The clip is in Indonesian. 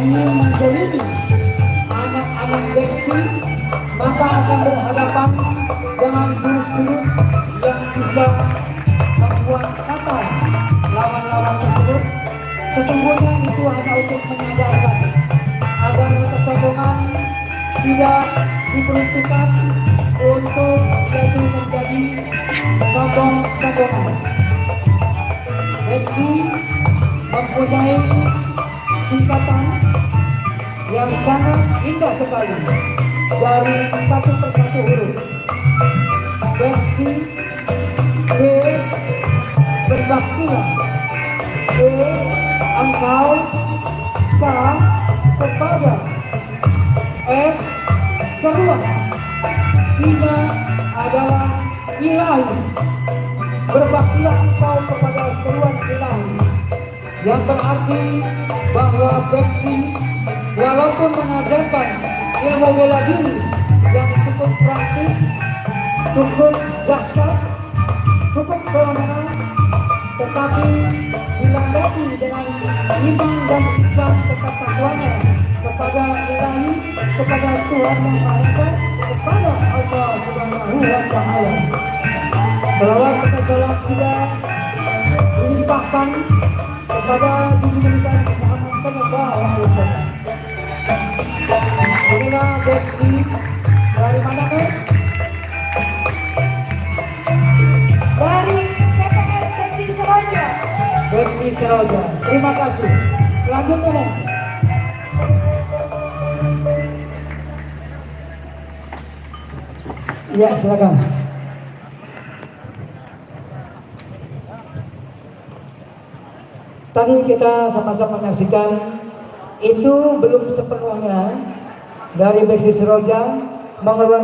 ingin menjolimi anak-anak beksi, maka akan berhadapan dengan jurus-jurus yang bisa membuat fatal lawan-lawan tersebut. Sesungguhnya itu hanya untuk menyadarkan agar kesombongan tidak diperuntukkan untuk jadi menjadi sombong-sombongan. Beksi mempunyai singkatan yang sangat indah sekali dari satu persatu huruf. Beksi, B, berbaktilah. E, engkau. K, kepada. S, seruan. I-nya adalah ilahi. Berbaktilah engkau kepada seruan ilahi, yang berarti bahwa beksi walaupun mengajarkan ilmu bela diri yang cukup praktis, cukup dahsyat, cukup fenomenal, tetapi dilandasi dengan iman dan Islam serta takwanya kepada ilahi, kepada Tuhan Yang Maha Esa, kepada Allah Subhanahu wa Ta'ala. Selawat serta salam juga dilimpahkan kepada junjungan Muhammad Sallallahu Alaihi Wasallam. Inilah beksi dari mana nih? Dari PPS Beksi Seroja. Beksi Seroja. Terima kasih. Selanjutnya nih. Ya, silakan. Tadi kita sama-sama menyaksikan, itu belum sepenuhnya dari Beksi Seroja mengeluarkan